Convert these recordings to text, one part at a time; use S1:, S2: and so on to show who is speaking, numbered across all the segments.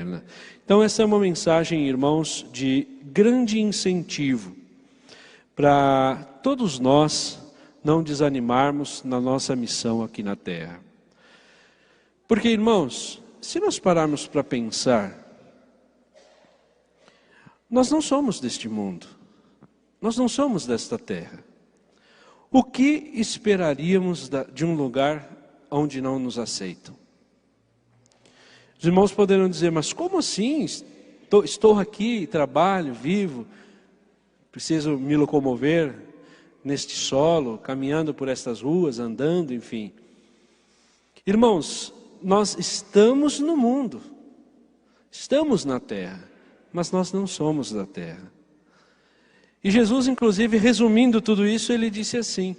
S1: eterna. Então essa é uma mensagem, irmãos, de grande incentivo para todos nós não desanimarmos na nossa missão aqui na terra. Porque, irmãos, se nós pararmos para pensar, nós não somos deste mundo, nós não somos desta terra. O que esperaríamos de um lugar onde não nos aceitam? Os irmãos poderão dizer, mas como assim? Estou aqui, trabalho, vivo, preciso me locomover neste solo, caminhando por estas ruas, andando, enfim. Irmãos, nós estamos no mundo, estamos na terra, mas nós não somos da terra. E Jesus, inclusive, resumindo tudo isso, ele disse assim: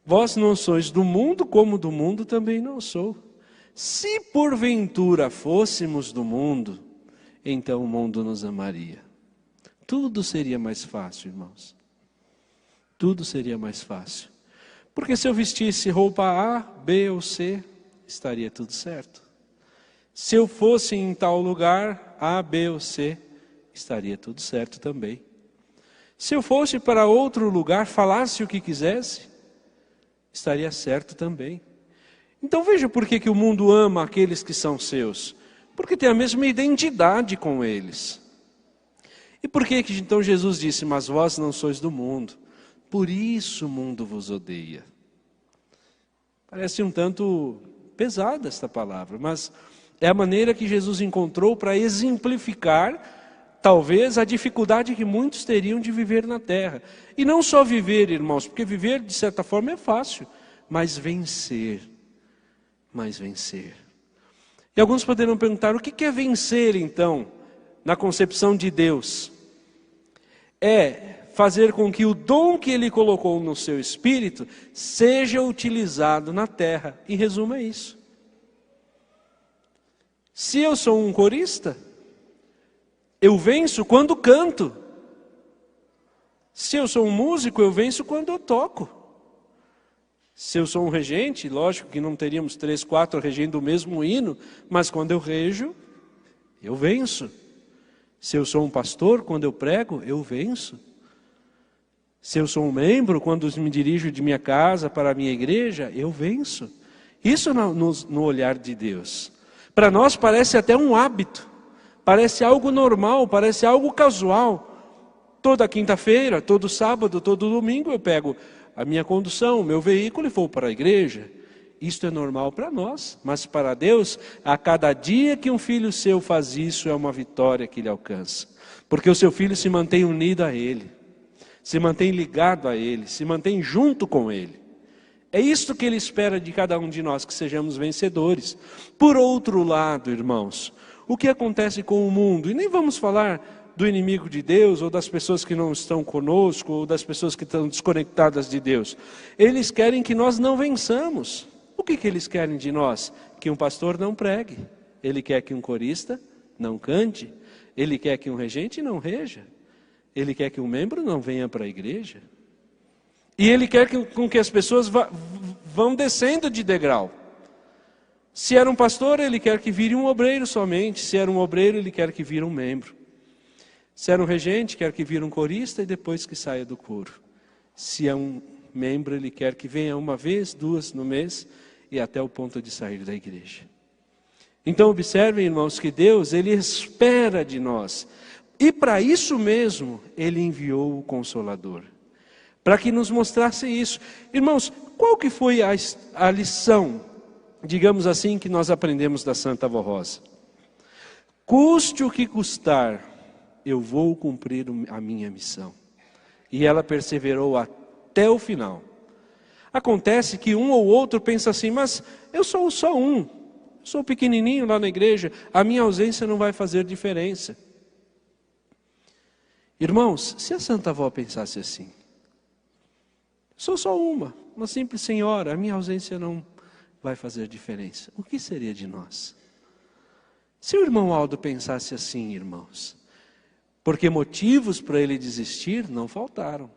S1: vós não sois do mundo, como do mundo também não sou. Se porventura fôssemos do mundo, então o mundo nos amaria. Tudo seria mais fácil, irmãos. Tudo seria mais fácil. Porque se eu vestisse roupa A, B ou C, estaria tudo certo. Se eu fosse em tal lugar, A, B ou C, estaria tudo certo também. Se eu fosse para outro lugar, falasse o que quisesse, estaria certo também. Então veja por que o mundo ama aqueles que são seus. Porque tem a mesma identidade com eles. E por que então Jesus disse, mas vós não sois do mundo, por isso o mundo vos odeia. Parece um tanto pesada esta palavra, mas é a maneira que Jesus encontrou para exemplificar talvez a dificuldade que muitos teriam de viver na terra. E não só viver, irmãos, porque viver de certa forma é fácil, mas vencer. E alguns poderão perguntar, o que é vencer então, na concepção de Deus? É fazer com que o dom que Ele colocou no seu espírito seja utilizado na terra. Em resumo é isso. Se eu sou um corista, eu venço quando canto. Se eu sou um músico, eu venço quando eu toco. Se eu sou um regente, lógico que não teríamos 3, 4 regendo o mesmo hino, mas quando eu rejo, eu venço. Se eu sou um pastor, quando eu prego, eu venço. Se eu sou um membro, quando me dirijo de minha casa para a minha igreja, eu venço. Isso no olhar de Deus. Para nós parece até um hábito, parece algo normal, parece algo casual. Toda quinta-feira, todo sábado, todo domingo eu pego a minha condução, o meu veículo e vou para a igreja. Isto é normal para nós, mas para Deus, a cada dia que um filho seu faz isso é uma vitória que ele alcança. Porque o seu filho se mantém unido a Ele, se mantém ligado a Ele, se mantém junto com Ele. É isto que Ele espera de cada um de nós, que sejamos vencedores. Por outro lado, irmãos, o que acontece com o mundo? E nem vamos falar do inimigo de Deus, ou das pessoas que não estão conosco, ou das pessoas que estão desconectadas de Deus. Eles querem que nós não vençamos. O que eles querem de nós? Que um pastor não pregue. Ele quer que um corista não cante. Ele quer que um regente não reja. Ele quer que um membro não venha para a igreja. E ele quer com que as pessoas vão descendo de degrau. Se era um pastor, ele quer que vire um obreiro somente. Se era um obreiro, ele quer que vire um membro. Se era um regente, quer que vire um corista e depois que saia do coro. Se é um membro, ele quer que venha uma vez, 2 no mês e até o ponto de sair da igreja. Então observem, irmãos, que Deus, Ele espera de nós. E para isso mesmo, Ele enviou o Consolador. Para que nos mostrasse isso. Irmãos, qual que foi a lição, digamos assim, que nós aprendemos da Santa Avó Rosa? Custe o que custar, eu vou cumprir a minha missão. E ela perseverou até o final. Acontece que um ou outro pensa assim, mas eu sou só um, sou pequenininho lá na igreja, a minha ausência não vai fazer diferença. Irmãos, se a Santa Avó pensasse assim, sou só uma simples senhora, a minha ausência não vai fazer diferença, o que seria de nós? Se o irmão Aldo pensasse assim, irmãos, porque motivos para ele desistir não faltaram.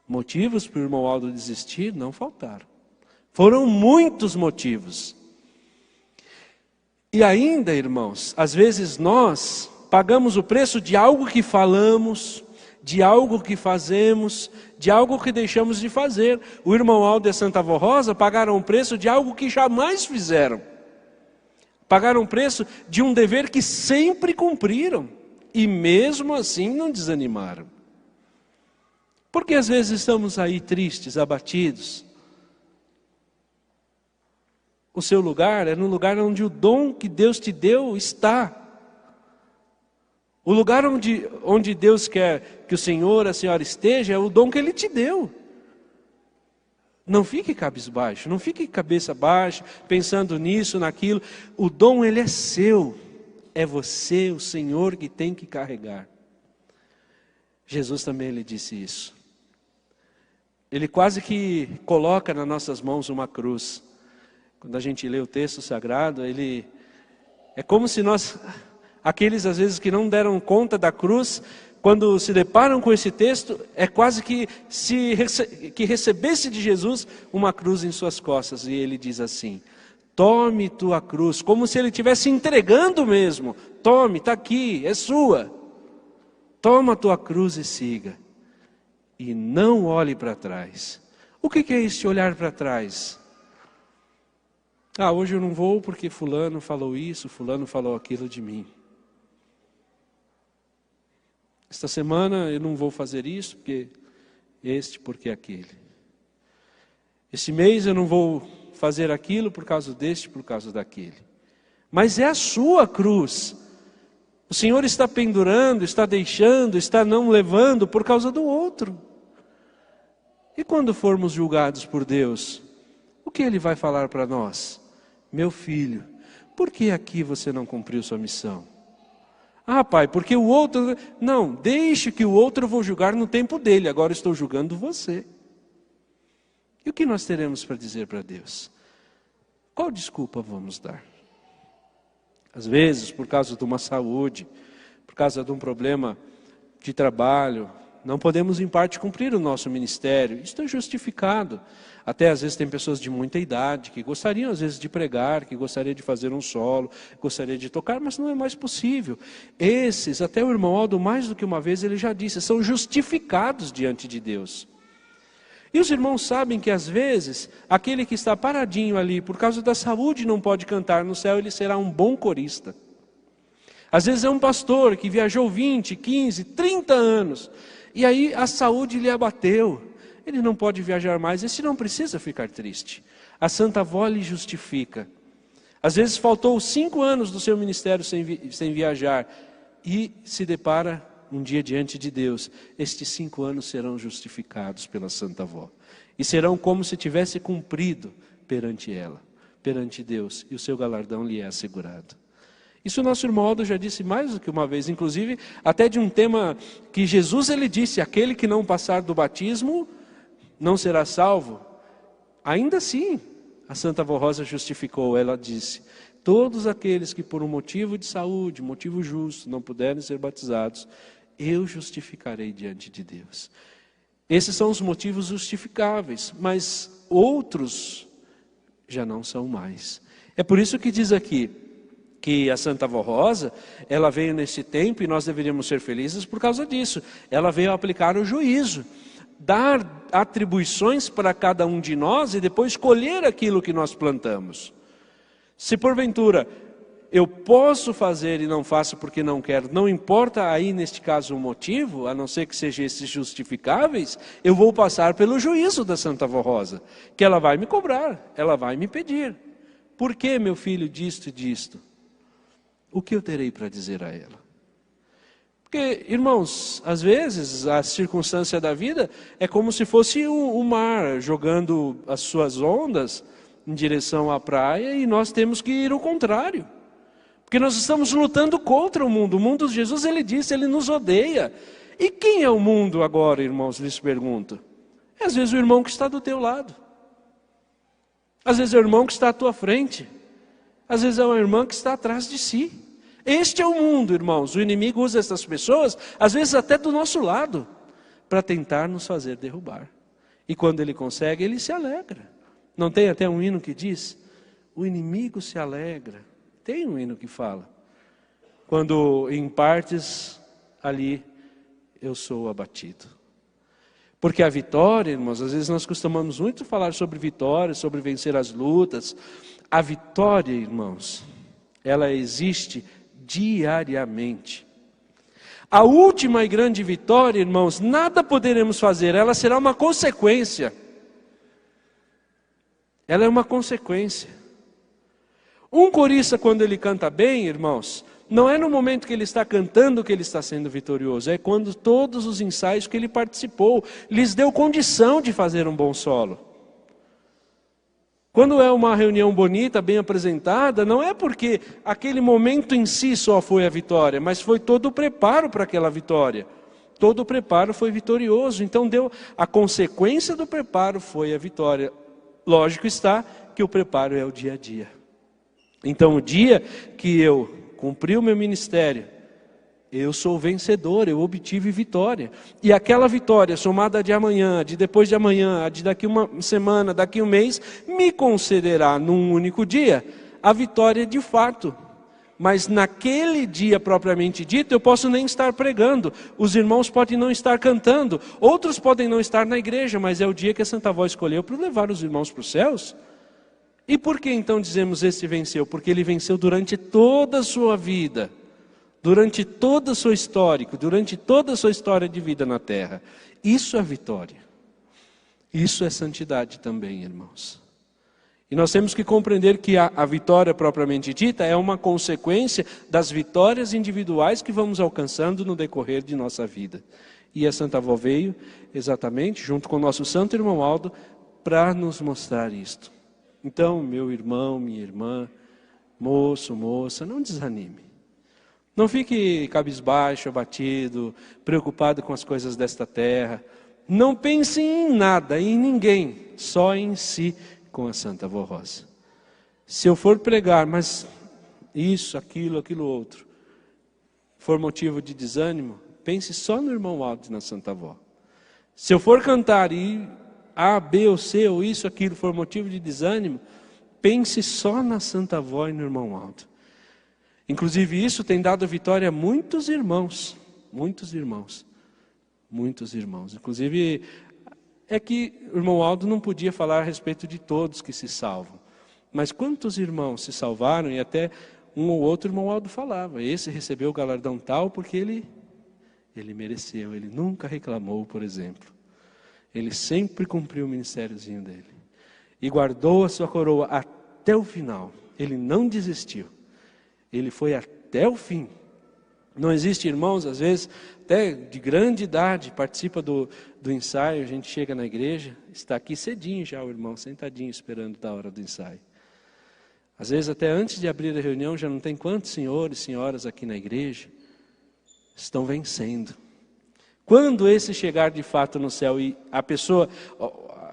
S1: Motivos para o irmão Aldo desistir não faltaram. Foram muitos motivos. E ainda, irmãos, às vezes nós pagamos o preço de algo que falamos, de algo que fazemos, de algo que deixamos de fazer. O irmão Aldo e a Santa Avó Rosa pagaram o preço de algo que jamais fizeram. Pagaram o preço de um dever que sempre cumpriram. E mesmo assim não desanimaram. Porque às vezes estamos aí tristes, abatidos. O seu lugar é no lugar onde o dom que Deus te deu está. O lugar onde Deus quer que o Senhor, a Senhora esteja, é o dom que Ele te deu. Não fique cabisbaixo, não fique cabeça baixa, pensando nisso, naquilo. O dom, ele é seu. É você, o Senhor, que tem que carregar. Jesus também lhe disse isso. Ele quase que coloca nas nossas mãos uma cruz. Quando a gente lê o texto sagrado, é como se nós, aqueles às vezes que não deram conta da cruz, quando se deparam com esse texto, é quase que que recebesse de Jesus uma cruz em suas costas. E ele diz assim: tome tua cruz, como se ele estivesse entregando mesmo. Tome, está aqui, é sua. Toma a tua cruz e siga. E não olhe para trás. O que é este olhar para trás? Hoje eu não vou porque fulano falou isso, fulano falou aquilo de mim. Esta semana eu não vou fazer isso porque aquele. Esse mês eu não vou fazer aquilo por causa por causa daquele. Mas é a sua cruz. O Senhor está pendurando, está deixando, está não levando por causa do outro. E quando formos julgados por Deus, o que Ele vai falar para nós? Meu filho, por que aqui você não cumpriu sua missão? Pai, porque o outro... Não, deixe que o outro eu vou julgar no tempo dele, agora estou julgando você. E o que nós teremos para dizer para Deus? Qual desculpa vamos dar? Às vezes, por causa de uma saúde, por causa de um problema de trabalho, não podemos em parte cumprir o nosso ministério. Isso é justificado. Até às vezes tem pessoas de muita idade que gostariam às vezes de pregar, que gostariam de fazer um solo, gostariam de tocar, mas não é mais possível. Esses, até o irmão Aldo mais do que uma vez ele já disse, são justificados diante de Deus. E os irmãos sabem que às vezes, aquele que está paradinho ali, por causa da saúde não pode cantar no céu, ele será um bom corista. Às vezes é um pastor que viajou 20, 15, 30 anos, e aí a saúde lhe abateu. Ele não pode viajar mais, esse não precisa ficar triste. A Santa Avó lhe justifica. Às vezes faltou 5 anos do seu ministério sem viajar, e se depara um dia diante de Deus. Estes 5 anos serão justificados pela Santa Avó. E serão como se tivesse cumprido perante ela, perante Deus, e o seu galardão lhe é assegurado. Isso o nosso irmão Aldo já disse mais do que uma vez, inclusive até de um tema que Jesus ele disse: aquele que não passar do batismo não será salvo. Ainda assim, a Santa Avó Rosa justificou, ela disse: todos aqueles que por um motivo de saúde, motivo justo, não puderem ser batizados, eu justificarei diante de Deus. Esses são os motivos justificáveis, mas outros já não são mais. É por isso que diz aqui, que a Santa Avó Rosa, ela veio nesse tempo, e nós deveríamos ser felizes por causa disso. Ela veio aplicar o juízo, dar atribuições para cada um de nós e depois colher aquilo que nós plantamos. Se porventura eu posso fazer e não faço porque não quero, não importa aí neste caso o motivo, a não ser que sejam esses justificáveis, eu vou passar pelo juízo da Santa Avó Rosa, que ela vai me cobrar, ela vai me pedir. Por que, meu filho, disto e disto? O que eu terei para dizer a ela? Porque, irmãos, às vezes a circunstância da vida é como se fosse o mar jogando as suas ondas em direção à praia, e nós temos que ir ao contrário. Porque nós estamos lutando contra o mundo. O mundo, Jesus, ele disse, ele nos odeia. E quem é o mundo agora, irmãos, lhes pergunto? É às vezes o irmão que está do teu lado. Às vezes é o irmão que está à tua frente. Às vezes é uma irmã que está atrás de si. Este é o mundo, irmãos. O inimigo usa essas pessoas, às vezes até do nosso lado, para tentar nos fazer derrubar. E quando ele consegue, ele se alegra. Não tem até um hino que diz: o inimigo se alegra Tem um hino que fala. Quando em partes ali eu sou abatido. Porque a vitória, irmãos, às vezes nós costumamos muito falar sobre vitória, sobre vencer as lutas. A vitória, irmãos, ela existe diariamente. A última e grande vitória, irmãos, nada poderemos fazer, ela será uma consequência. Ela é uma consequência. Um corista, quando ele canta bem, irmãos, não é no momento que ele está cantando que ele está sendo vitorioso, é quando todos os ensaios que ele participou lhes deu condição de fazer um bom solo. Quando é uma reunião bonita, bem apresentada, não é porque aquele momento em si só foi a vitória, mas foi todo o preparo para aquela vitória. Todo o preparo foi vitorioso, então a consequência do preparo foi a vitória. Lógico está que o preparo é o dia a dia. Então o dia que eu cumpri o meu ministério, eu sou vencedor, eu obtive vitória. E aquela vitória somada de amanhã, de depois de amanhã, de daqui uma semana, daqui um mês, me concederá num único dia a vitória de fato. Mas naquele dia propriamente dito, eu posso nem estar pregando, os irmãos podem não estar cantando, outros podem não estar na igreja, mas é o dia que a Santa Avó escolheu para levar os irmãos para os céus. E por que então dizemos esse venceu? Porque ele venceu durante toda a sua vida, durante todo o seu histórico, durante toda a sua história de vida na terra. Isso é vitória. Isso é santidade também, irmãos. E nós temos que compreender que a vitória propriamente dita é uma consequência das vitórias individuais que vamos alcançando no decorrer de nossa vida. E a Santa Avó veio exatamente, junto com o nosso santo irmão Aldo, para nos mostrar isto. Então, meu irmão, minha irmã, moço, moça, não desanime. Não fique cabisbaixo, abatido, preocupado com as coisas desta terra. Não pense em nada, em ninguém, só em si, com a Santa Avó Rosa. Se eu for pregar, mas isso, aquilo outro, for motivo de desânimo, pense só no irmão Aldo e na Santa Avó. Se eu for cantar e A, B ou C, ou isso, aquilo, for motivo de desânimo, pense só na Santa Avó e no irmão Aldo. Inclusive isso tem dado vitória a muitos irmãos, muitos irmãos, muitos irmãos. Inclusive é que o irmão Aldo não podia falar a respeito de todos que se salvam. Mas quantos irmãos se salvaram e até um ou outro irmão Aldo falava, esse recebeu o galardão tal porque ele mereceu, ele nunca reclamou, por exemplo. Ele sempre cumpriu o ministériozinho dele. E guardou a sua coroa até o final. Ele não desistiu. Ele foi até o fim. Não existe, irmãos, às vezes, até de grande idade, participa do ensaio, a gente chega na igreja, está aqui cedinho já o irmão, sentadinho, esperando da hora do ensaio. Às vezes, até antes de abrir a reunião, já não tem quantos senhores e senhoras aqui na igreja estão vencendo. Quando esse chegar de fato no céu e a pessoa,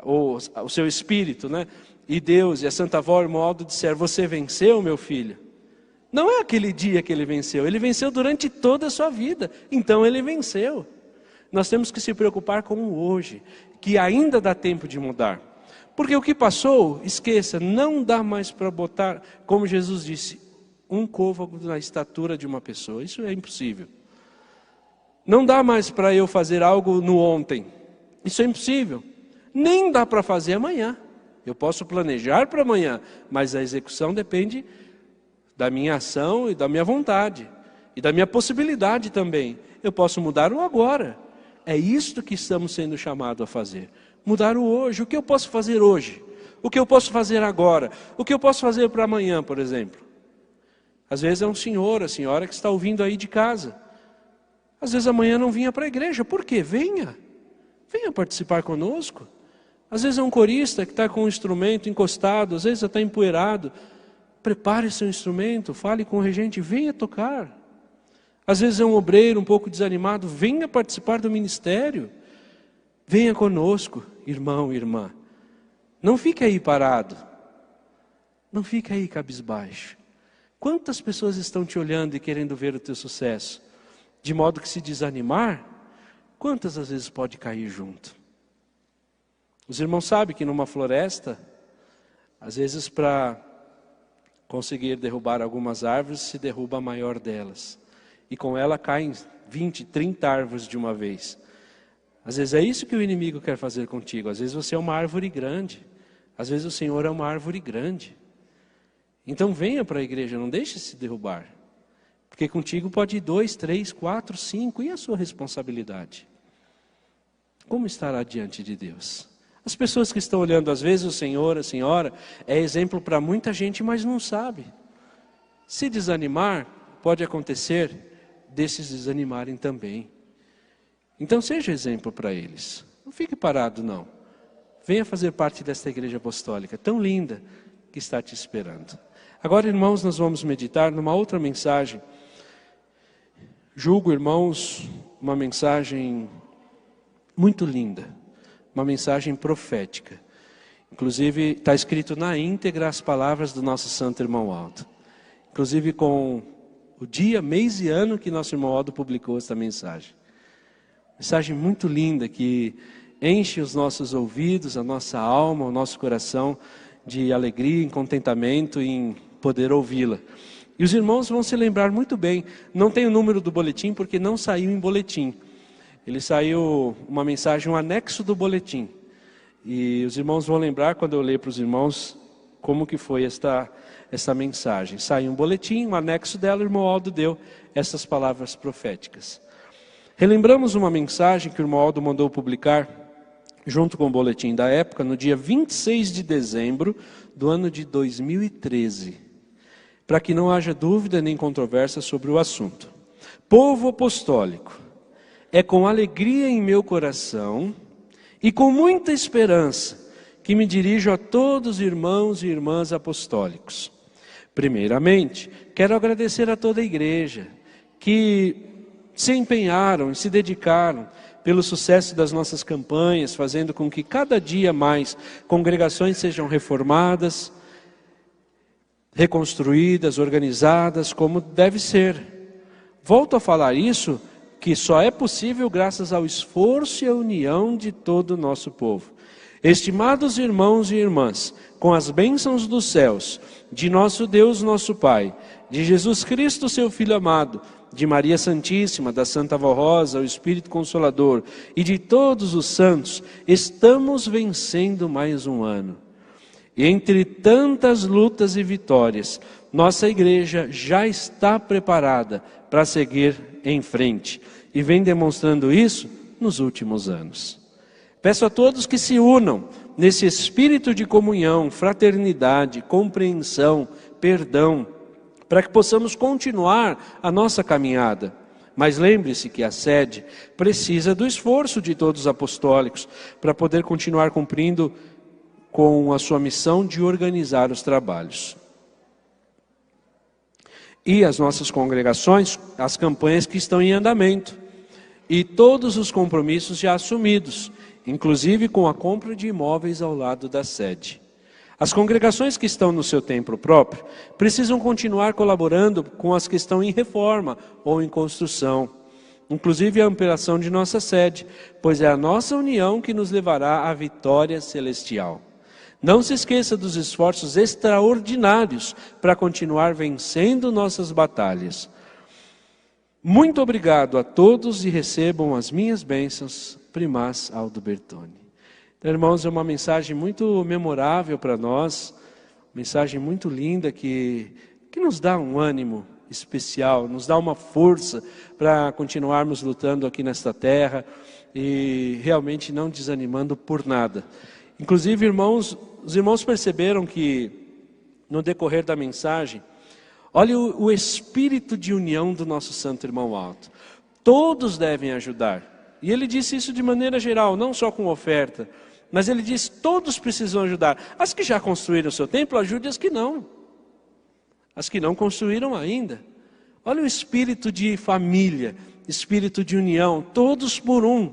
S1: o seu espírito, né, e Deus e a Santa Avó, o irmão Aldo disser, você venceu, meu filho? Não é aquele dia que ele venceu durante toda a sua vida, então ele venceu. Nós temos que se preocupar com o hoje, que ainda dá tempo de mudar. Porque o que passou, esqueça, não dá mais para botar, como Jesus disse, um côvago na estatura de uma pessoa, isso é impossível. Não dá mais para eu fazer algo no ontem. Isso é impossível. Nem dá para fazer amanhã. Eu posso planejar para amanhã, mas a execução depende da minha ação e da minha vontade. E da minha possibilidade também. Eu posso mudar o agora. É isto que estamos sendo chamados a fazer. Mudar o hoje. O que eu posso fazer hoje? O que eu posso fazer agora? O que eu posso fazer para amanhã, por exemplo? Às vezes é um senhor, a senhora que está ouvindo aí de casa. Às vezes amanhã não vinha para a igreja. Por quê? Venha participar conosco. Às vezes é um corista que está com um instrumento encostado, às vezes está empoeirado. Prepare seu instrumento, fale com o regente, venha tocar. Às vezes é um obreiro um pouco desanimado, venha participar do ministério. Venha conosco, irmão e irmã. Não fique aí parado. Não fique aí cabisbaixo. Quantas pessoas estão te olhando e querendo ver o teu sucesso? De modo que se desanimar, quantas às vezes pode cair junto? Os irmãos sabem que numa floresta, às vezes para conseguir derrubar algumas árvores, se derruba a maior delas. E com ela caem 20, 30 árvores de uma vez. Às vezes é isso que o inimigo quer fazer contigo. Às vezes você é uma árvore grande. Às vezes o Senhor é uma árvore grande. Então venha para a igreja, não deixe se derrubar. Porque contigo pode ir 2, 3, 4, 5. E a sua responsabilidade? Como estará diante de Deus? As pessoas que estão olhando, às vezes o Senhor, a Senhora, é exemplo para muita gente, mas não sabe. Se desanimar, pode acontecer desses desanimarem também. Então seja exemplo para eles. Não fique parado, não. Venha fazer parte desta igreja apostólica, tão linda, que está te esperando. Agora, irmãos, nós vamos meditar numa outra mensagem. Julgo, irmãos, uma mensagem muito linda. Uma mensagem profética. Inclusive, está escrito na íntegra as palavras do nosso santo irmão Aldo. Inclusive com o dia, mês e ano que nosso irmão Aldo publicou essa mensagem. Mensagem muito linda que enche os nossos ouvidos, a nossa alma, o nosso coração de alegria, em contentamento e em poder ouvi-la. E os irmãos vão se lembrar muito bem. Não tem o número do boletim porque não saiu em boletim. Ele saiu uma mensagem, um anexo do boletim. E os irmãos vão lembrar, quando eu ler para os irmãos, como que foi esta mensagem. Saiu um boletim, um anexo dela, o irmão Aldo deu essas palavras proféticas. Relembramos uma mensagem que o irmão Aldo mandou publicar, junto com o boletim da época, no dia 26 de dezembro do ano de 2013. Para que não haja dúvida nem controvérsia sobre o assunto. Povo apostólico. É com alegria em meu coração e com muita esperança que me dirijo a todos os irmãos e irmãs apostólicos. Primeiramente, quero agradecer a toda a igreja que se empenharam e se dedicaram pelo sucesso das nossas campanhas, fazendo com que cada dia mais congregações sejam reformadas, reconstruídas, organizadas como deve ser. Volto a falar isso, que só é possível graças ao esforço e à união de todo o nosso povo. Estimados irmãos e irmãs, com as bênçãos dos céus, de nosso Deus, nosso Pai, de Jesus Cristo, seu Filho amado, de Maria Santíssima, da Santa Vó Rosa, o Espírito Consolador e de todos os santos, estamos vencendo mais um ano. E entre tantas lutas e vitórias, nossa igreja já está preparada para seguir em frente. E vem demonstrando isso nos últimos anos. Peço a todos que se unam nesse espírito de comunhão, fraternidade, compreensão, perdão, para que possamos continuar a nossa caminhada. Mas lembre-se que a sede precisa do esforço de todos os apostólicos para poder continuar cumprindo com a sua missão de organizar os trabalhos. E as nossas congregações, as campanhas que estão em andamento. E todos os compromissos já assumidos, inclusive com a compra de imóveis ao lado da sede. As congregações que estão no seu templo próprio precisam continuar colaborando com as que estão em reforma ou em construção, inclusive a ampliação de nossa sede, pois é a nossa união que nos levará à vitória celestial. Não se esqueça dos esforços extraordinários para continuar vencendo nossas batalhas. Muito obrigado a todos e recebam as minhas bênçãos, Primaz Aldo Bertoni. Então, irmãos, é uma mensagem muito memorável para nós, mensagem muito linda que nos dá um ânimo especial, nos dá uma força para continuarmos lutando aqui nesta terra e realmente não desanimando por nada. Inclusive, irmãos, os irmãos perceberam que no decorrer da mensagem, olha o espírito de união do nosso santo irmão Aldo. Todos devem ajudar. E ele disse isso de maneira geral, não só com oferta. Mas ele disse, todos precisam ajudar. As que já construíram o seu templo, ajude as que não. As que não construíram ainda. Olha o espírito de família, espírito de união, todos por um.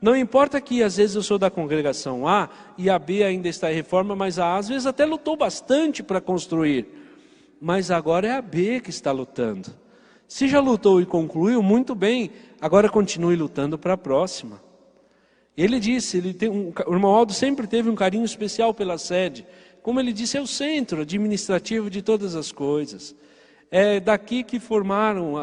S1: Não importa que às vezes eu sou da congregação A e a B ainda está em reforma, mas a A às vezes até lutou bastante para construir. Mas agora é a B que está lutando. Se já lutou e concluiu, muito bem, agora continue lutando para a próxima. Ele disse, o irmão Aldo sempre teve um carinho especial pela sede, Como ele disse, é o centro administrativo de todas as coisas. É daqui que formaram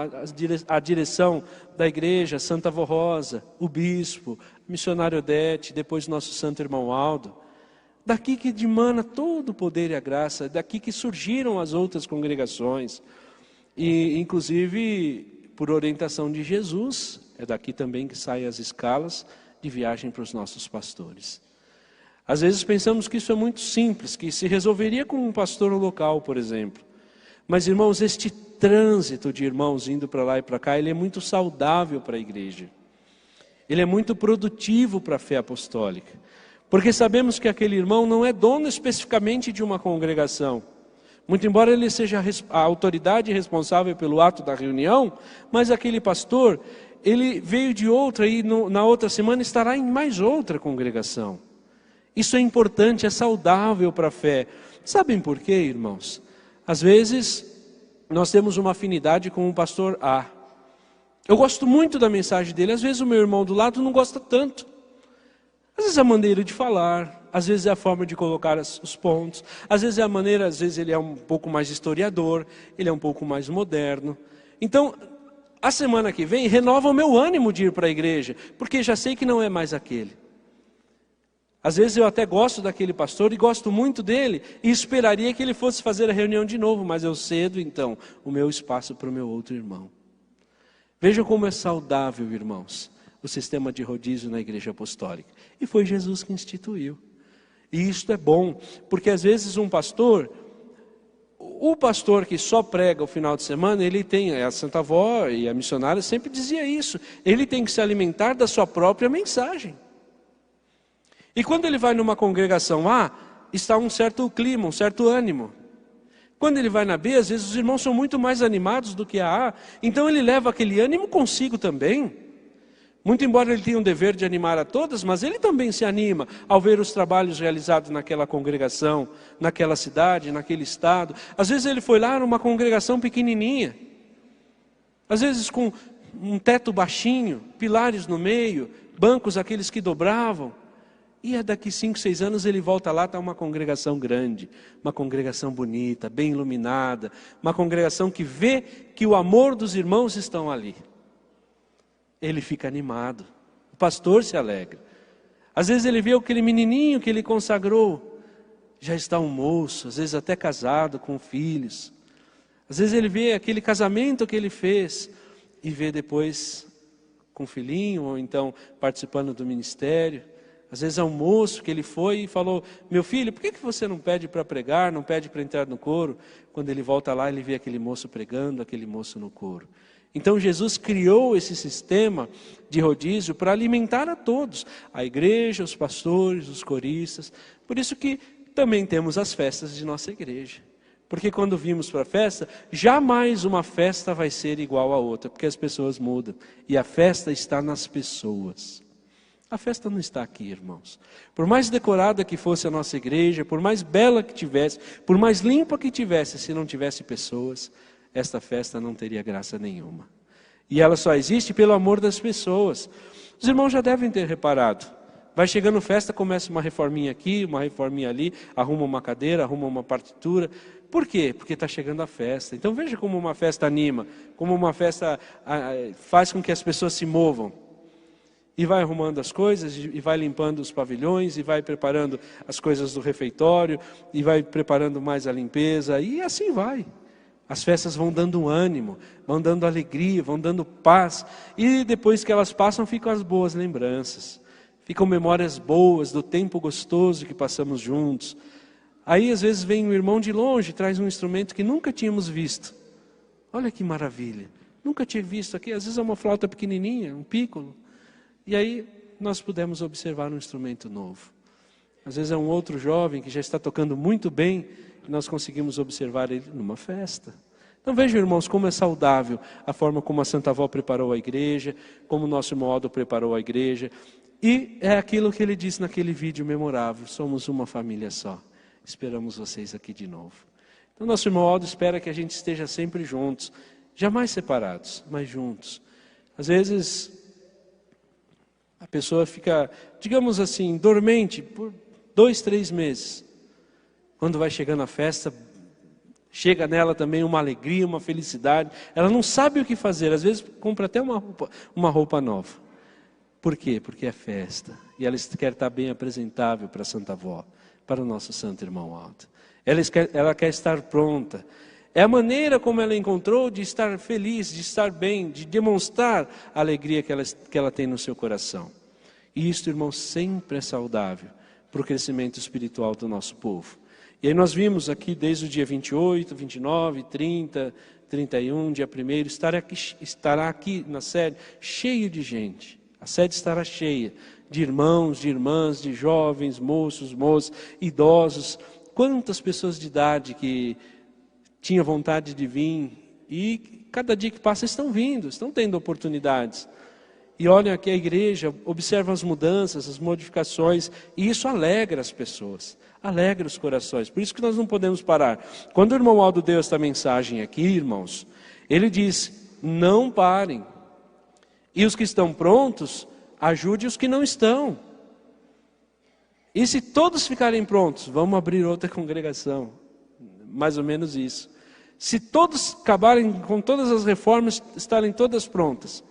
S1: a direção da igreja, Santa Avó Rosa, o bispo, missionário Odete, depois nosso santo irmão Aldo. Daqui que dimana todo o poder e a graça, daqui que surgiram as outras congregações. E, inclusive, por orientação de Jesus, é daqui também que saem as escalas de viagem para os nossos pastores. Às vezes pensamos que isso é muito simples, que se resolveria com um pastor local, por exemplo. Mas, irmãos, este trânsito de irmãos indo para lá e para cá, ele é muito saudável para a igreja. Ele é muito produtivo para a fé apostólica. Porque sabemos que aquele irmão não é dono especificamente de uma congregação. Muito embora ele seja a autoridade responsável pelo ato da reunião, mas aquele pastor, ele veio de outra e na outra semana estará em mais outra congregação. Isso é importante, é saudável para a fé. Sabem por quê, irmãos? Às vezes, nós temos uma afinidade com o pastor A. Eu gosto muito da mensagem dele, às vezes o meu irmão do lado não gosta tanto. Às vezes é a maneira de falar, às vezes é a forma de colocar os pontos, às vezes é a maneira, às vezes ele é um pouco mais historiador, ele é um pouco mais moderno. Então, a semana que vem renova o meu ânimo de ir para a igreja, porque já sei que não é mais aquele. Às vezes eu até gosto daquele pastor e gosto muito dele e esperaria que ele fosse fazer a reunião de novo, mas eu cedo então o meu espaço para o meu outro irmão. Vejam como é saudável, irmãos, o sistema de rodízio na igreja apostólica. E foi Jesus que instituiu. E isto é bom, porque às vezes o pastor que só prega o final de semana, ele tem, a Santa Avó e a missionária sempre dizia isso, ele tem que se alimentar da sua própria mensagem. E quando ele vai numa congregação A, está um certo clima, um certo ânimo. Quando ele vai na B, às vezes os irmãos são muito mais animados do que a A, então ele leva aquele ânimo consigo também. Muito embora ele tenha um dever de animar a todas, mas ele também se anima ao ver os trabalhos realizados naquela congregação, naquela cidade, naquele estado. Às vezes ele foi lá numa congregação pequenininha, às vezes com um teto baixinho, pilares no meio, bancos aqueles que dobravam. E daqui 5, 6 anos ele volta lá, está uma congregação grande, uma congregação bonita, bem iluminada, uma congregação que vê que o amor dos irmãos estão ali. Ele fica animado, o pastor se alegra. Às vezes ele vê aquele menininho que ele consagrou, já está um moço, às vezes até casado, com filhos. Às vezes ele vê aquele casamento que ele fez e vê depois com um filhinho, ou então participando do ministério. Às vezes é um moço que ele foi e falou: meu filho, por que você não pede para pregar, não pede para entrar no coro? Quando ele volta lá, ele vê aquele moço pregando, aquele moço no coro. Então Jesus criou esse sistema de rodízio para alimentar a todos, a igreja, os pastores, os coristas. Por isso que também temos as festas de nossa igreja. Porque quando vimos para a festa, jamais uma festa vai ser igual a outra, porque as pessoas mudam. E a festa está nas pessoas. A festa não está aqui, irmãos. Por mais decorada que fosse a nossa igreja, por mais bela que tivesse, por mais limpa que tivesse, se não tivesse pessoas, esta festa não teria graça nenhuma. E ela só existe pelo amor das pessoas. Os irmãos já devem ter reparado. Vai chegando festa, começa uma reforminha aqui, uma reforminha ali, arruma uma cadeira, arruma uma partitura. Por quê? Porque está chegando a festa. Então veja como uma festa anima, como uma festa faz com que as pessoas se movam. E vai arrumando as coisas, e vai limpando os pavilhões, e vai preparando as coisas do refeitório, e vai preparando mais a limpeza, e assim vai. As festas vão dando ânimo, vão dando alegria, vão dando paz, e depois que elas passam, ficam as boas lembranças. Ficam memórias boas do tempo gostoso que passamos juntos. Aí às vezes vem um irmão de longe, traz um instrumento que nunca tínhamos visto. Olha que maravilha, nunca tinha visto aqui, às vezes é uma flauta pequenininha, um pícolo. E aí nós pudemos observar um instrumento novo. Às vezes é um outro jovem que já está tocando muito bem, e nós conseguimos observar ele numa festa. Então vejam, irmãos, como é saudável a forma como a Santa Avó preparou a igreja, como o nosso irmão Aldo preparou a igreja. E é aquilo que ele disse naquele vídeo memorável: somos uma família só. Esperamos vocês aqui de novo. Então nosso irmão Aldo espera que a gente esteja sempre juntos, jamais separados, mas juntos. Às vezes a pessoa fica, digamos assim, dormente por 2, 3 meses. Quando vai chegando a festa, chega nela também uma alegria, uma felicidade. Ela não sabe o que fazer, às vezes compra até uma roupa nova. Por quê? Porque é festa. E ela quer estar bem apresentável para a Santa Avó, para o nosso Santo Irmão Aldo. Ela quer estar pronta. É a maneira como ela encontrou de estar feliz, de estar bem, de demonstrar a alegria que ela tem no seu coração. E isto, irmão, sempre é saudável para o crescimento espiritual do nosso povo. E aí nós vimos aqui desde o dia 28, 29, 30, 31, dia 1º, estará aqui na sede cheio de gente. A sede estará cheia de irmãos, de irmãs, de jovens, moços, moças, idosos. Quantas pessoas de idade que tinham vontade de vir e cada dia que passa estão vindo, estão tendo oportunidades. E olham aqui a igreja, observam as mudanças, as modificações, e isso alegra as pessoas, alegra os corações. Por isso que nós não podemos parar. Quando o irmão Aldo deu esta mensagem aqui, irmãos, ele diz, não parem. E os que estão prontos, ajude os que não estão. E se todos ficarem prontos, vamos abrir outra congregação. Mais ou menos isso. Se todos acabarem com todas as reformas, estarem todas prontas,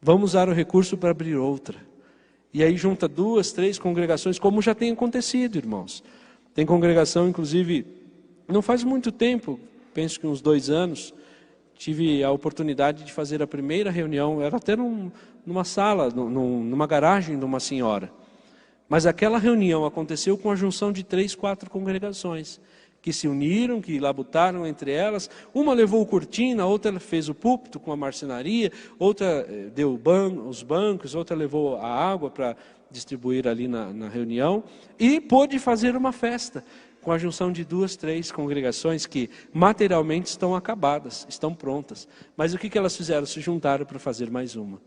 S1: vamos usar o recurso para abrir outra. E aí junta 2, 3 congregações, como já tem acontecido, irmãos. Tem congregação, inclusive, não faz muito tempo, penso que uns 2 anos, tive a oportunidade de fazer a primeira reunião, era até numa sala, numa garagem de uma senhora. Mas aquela reunião aconteceu com a junção de 3, 4 congregações, que se uniram, que labutaram entre elas. Uma levou cortina, outra fez o púlpito com a marcenaria, outra deu os bancos, outra levou a água para distribuir ali na reunião. E pôde fazer uma festa, com a junção de 2, 3 congregações que materialmente estão acabadas, estão prontas. Mas o que elas fizeram? Se juntaram para fazer mais uma.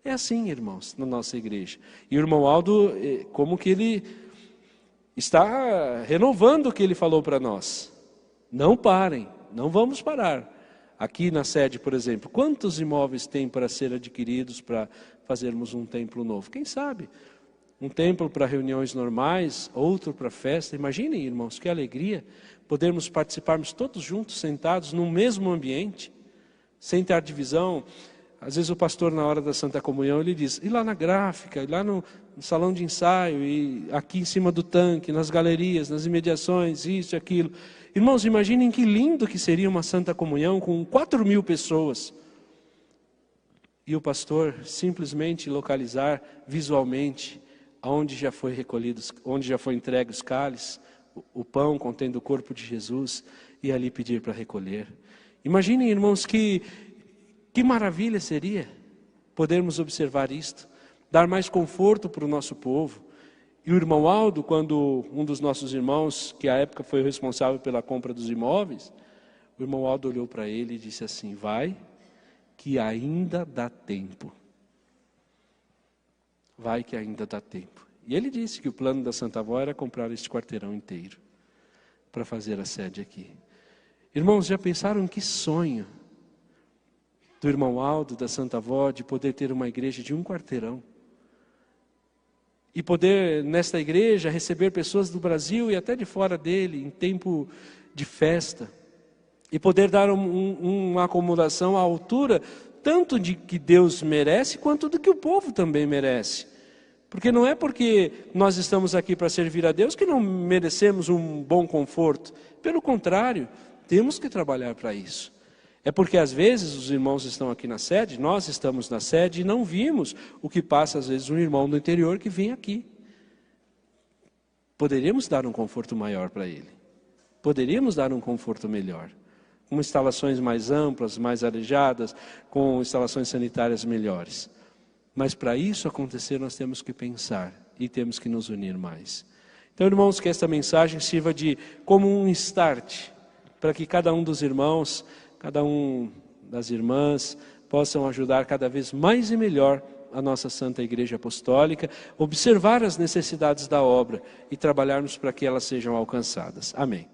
S1: É assim, irmãos, na nossa igreja. E o irmão Aldo, como que ele está renovando o que ele falou para nós. Não parem, não vamos parar. Aqui na sede, por exemplo, quantos imóveis tem para ser adquiridos para fazermos um templo novo? Quem sabe? Um templo para reuniões normais, outro para festa. Imaginem, irmãos, que alegria podermos participarmos todos juntos, sentados no mesmo ambiente, sem ter divisão. Às vezes o pastor, na hora da Santa Comunhão, ele diz, e lá na gráfica, e lá no salão de ensaio, e aqui em cima do tanque, nas galerias, nas imediações, isso e aquilo. Irmãos, imaginem que lindo que seria uma Santa Comunhão com 4.000 pessoas. E o pastor simplesmente localizar visualmente onde já foi recolhido, onde já foi entregue os cálices, o pão contendo o corpo de Jesus, e ali pedir para recolher. Imaginem, irmãos, que maravilha seria podermos observar isto, dar mais conforto para o nosso povo. E o irmão Aldo, quando um dos nossos irmãos, que à época foi o responsável pela compra dos imóveis, o irmão Aldo olhou para ele e disse assim, vai que ainda dá tempo. Vai que ainda dá tempo. E ele disse que o plano da Santa Avó era comprar este quarteirão inteiro para fazer a sede aqui. Irmãos, já pensaram que sonho do irmão Aldo, da Santa Avó, de poder ter uma igreja de um quarteirão. E poder, nesta igreja, receber pessoas do Brasil e até de fora dele, em tempo de festa. E poder dar uma acomodação à altura, tanto de que Deus merece, quanto do que o povo também merece. Porque não é porque nós estamos aqui para servir a Deus que não merecemos um bom conforto. Pelo contrário, temos que trabalhar para isso. É porque às vezes os irmãos estão aqui na sede, nós estamos na sede e não vimos o que passa às vezes um irmão do interior que vem aqui. Poderíamos dar um conforto maior para ele. Poderíamos dar um conforto melhor. Com instalações mais amplas, mais arejadas, com instalações sanitárias melhores. Mas para isso acontecer nós temos que pensar e temos que nos unir mais. Então, irmãos, que esta mensagem sirva como um start para que cada um dos irmãos, cada um das irmãs possam ajudar cada vez mais e melhor a nossa Santa Igreja Apostólica, observar as necessidades da obra e trabalharmos para que elas sejam alcançadas. Amém.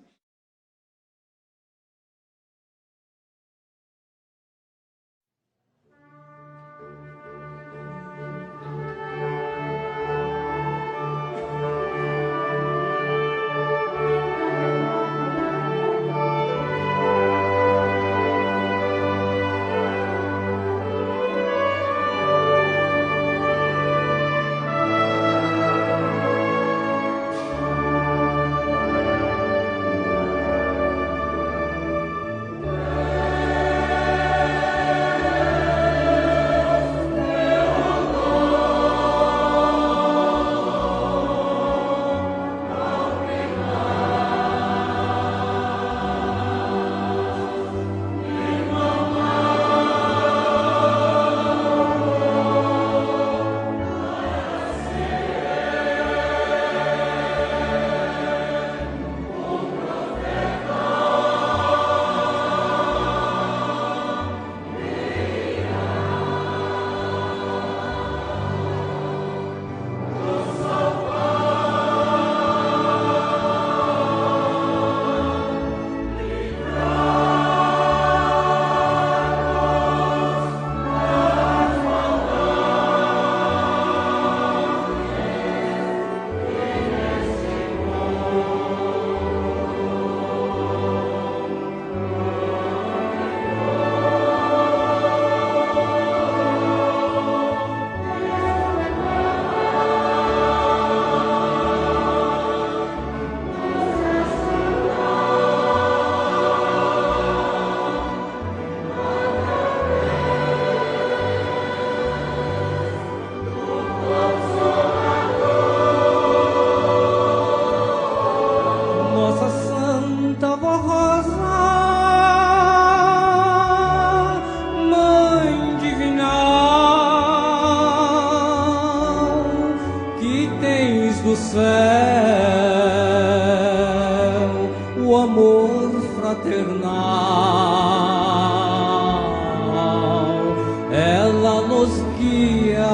S2: nos guia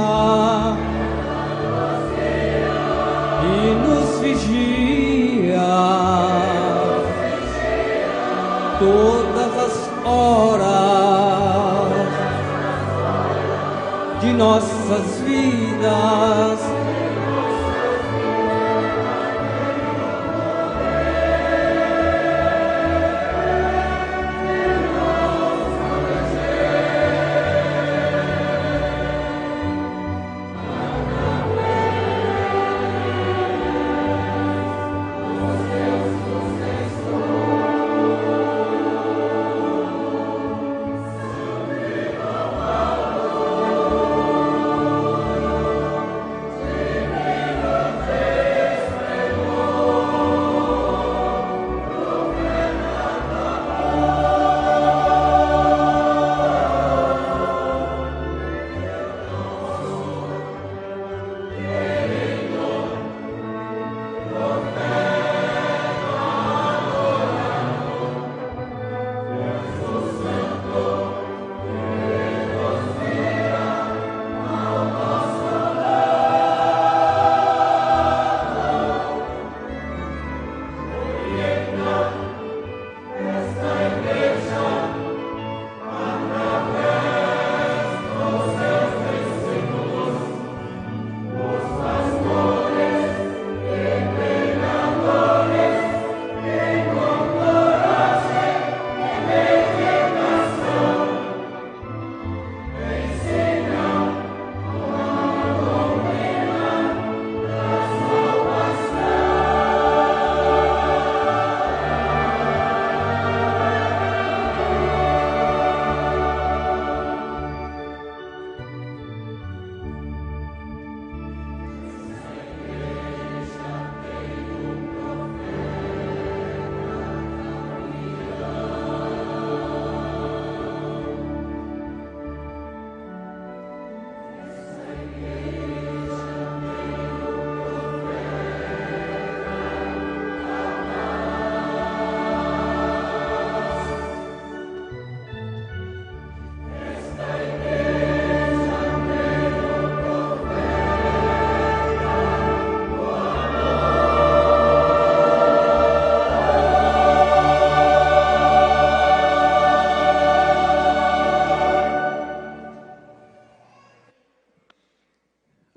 S2: e nos vigia todas as horas de nossas vidas.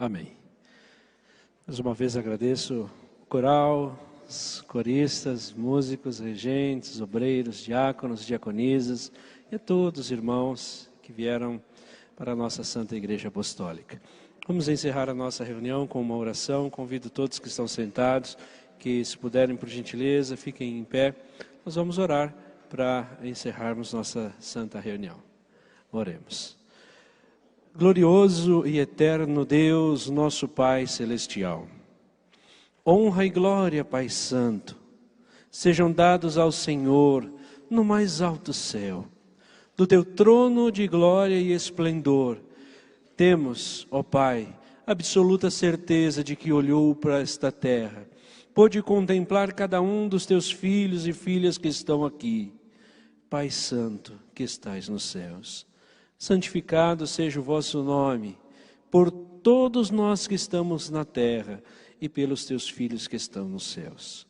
S1: Amém. Mais uma vez agradeço o coral, os coristas, músicos, regentes, obreiros, diáconos, diaconisas e a todos os irmãos que vieram para a nossa Santa Igreja Apostólica. Vamos encerrar a nossa reunião com uma oração. Convido todos que estão sentados que, se puderem, por gentileza, fiquem em pé. Nós vamos orar para encerrarmos nossa santa reunião. Oremos. Glorioso e eterno Deus, nosso Pai Celestial, honra e glória, Pai Santo, sejam dados ao Senhor no mais alto céu. Do Teu trono de glória e esplendor, temos, ó Pai, absoluta certeza de que olhou para esta terra, pôde contemplar cada um dos Teus filhos e filhas que estão aqui. Pai Santo, que estais nos céus, santificado seja o vosso nome, por todos nós que estamos na terra e pelos teus filhos que estão nos céus.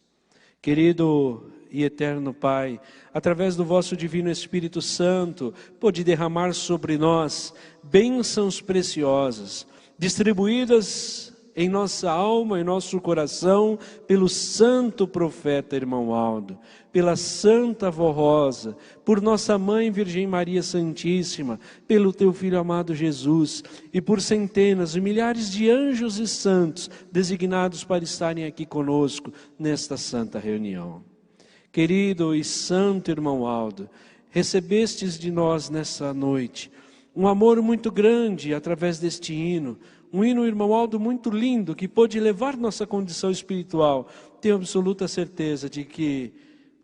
S1: Querido e eterno Pai, através do vosso divino Espírito Santo, pode derramar sobre nós bênçãos preciosas, distribuídas em nossa alma, em nosso coração, pelo santo profeta irmão Aldo, pela Santa Avó Rosa, por nossa Mãe Virgem Maria Santíssima, pelo Teu Filho amado Jesus, e por centenas e milhares de anjos e santos designados para estarem aqui conosco nesta santa reunião. Querido e santo irmão Aldo, recebestes de nós nessa noite um amor muito grande através deste hino, um hino, irmão Aldo, muito lindo, que pôde levar nossa condição espiritual. Tenho absoluta certeza de que,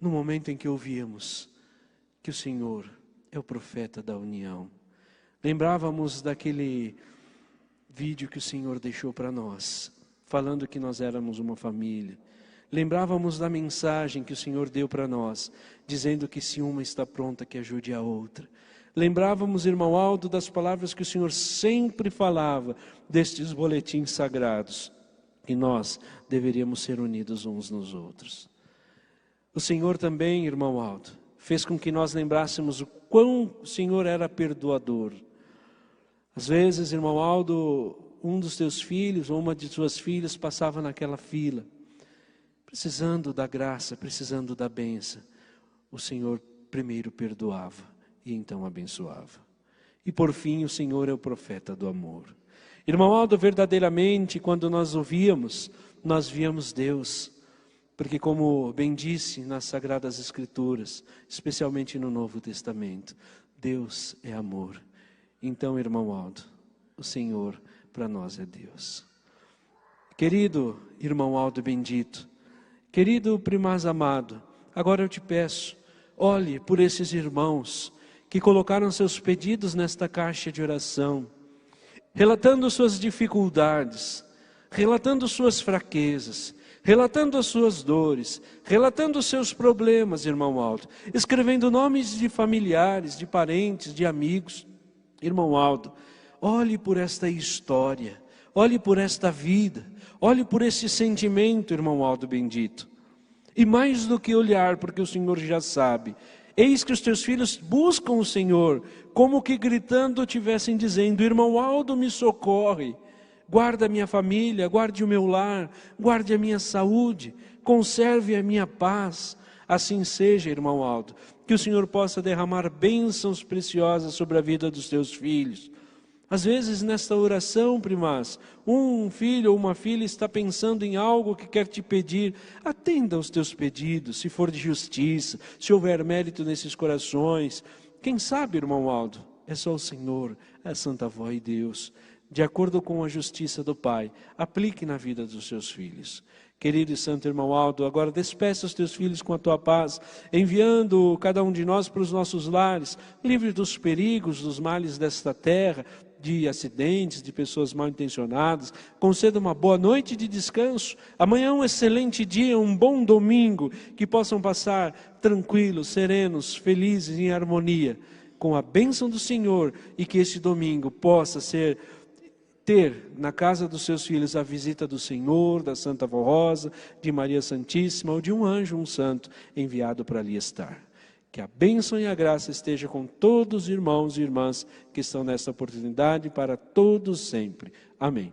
S1: no momento em que ouvíamos que o Senhor é o profeta da união, lembrávamos daquele vídeo que o Senhor deixou para nós, falando que nós éramos uma família. Lembrávamos da mensagem que o Senhor deu para nós, dizendo que se uma está pronta, que ajude a outra. Lembrávamos, irmão Aldo, das palavras que o Senhor sempre falava destes boletins sagrados. E nós deveríamos ser unidos uns nos outros. O Senhor também, irmão Aldo, fez com que nós lembrássemos o quão o Senhor era perdoador. Às vezes, irmão Aldo, um dos teus filhos ou uma de suas filhas passava naquela fila, precisando da graça, precisando da bênção. O Senhor primeiro perdoava e então abençoava. E por fim, o Senhor é o profeta do amor. Irmão Aldo, verdadeiramente, quando nós ouvíamos, nós víamos Deus. Porque como bem disse nas Sagradas Escrituras, especialmente no Novo Testamento, Deus é amor. Então, irmão Aldo, o Senhor para nós é Deus. Querido irmão Aldo bendito, querido primaz amado, agora eu te peço, olhe por esses irmãos que colocaram seus pedidos nesta caixa de oração, relatando suas dificuldades, relatando suas fraquezas, relatando as suas dores, relatando os seus problemas, irmão Aldo, escrevendo nomes de familiares, de parentes, de amigos. Irmão Aldo, olhe por esta história, olhe por esta vida, olhe por esse sentimento, irmão Aldo bendito. E mais do que olhar, porque o Senhor já sabe, eis que os teus filhos buscam o Senhor, como que gritando tivessem dizendo, irmão Aldo me socorre. Guarda a minha família, guarde o meu lar, guarde a minha saúde, conserve a minha paz. Assim seja, irmão Aldo, que o Senhor possa derramar bênçãos preciosas sobre a vida dos teus filhos. Às vezes nesta oração, primaz, um filho ou uma filha está pensando em algo que quer te pedir. Atenda aos teus pedidos, se for de justiça, se houver mérito nesses corações. Quem sabe, irmão Aldo, é só o Senhor, é a Santa Vó e Deus. De acordo com a justiça do Pai, aplique na vida dos seus filhos. Querido e santo irmão Aldo, agora despeça os teus filhos com a tua paz, enviando cada um de nós para os nossos lares, livre dos perigos, dos males desta terra, de acidentes, de pessoas mal intencionadas. Conceda uma boa noite de descanso, amanhã um excelente dia, um bom domingo, que possam passar tranquilos, serenos, felizes, em harmonia, com a bênção do Senhor, e que esse domingo possa ter na casa dos seus filhos a visita do Senhor, da Santa Vó Rosa, de Maria Santíssima ou de um anjo, um santo enviado para ali estar. Que a bênção e a graça esteja com todos os irmãos e irmãs que estão nesta oportunidade para todos sempre. Amém.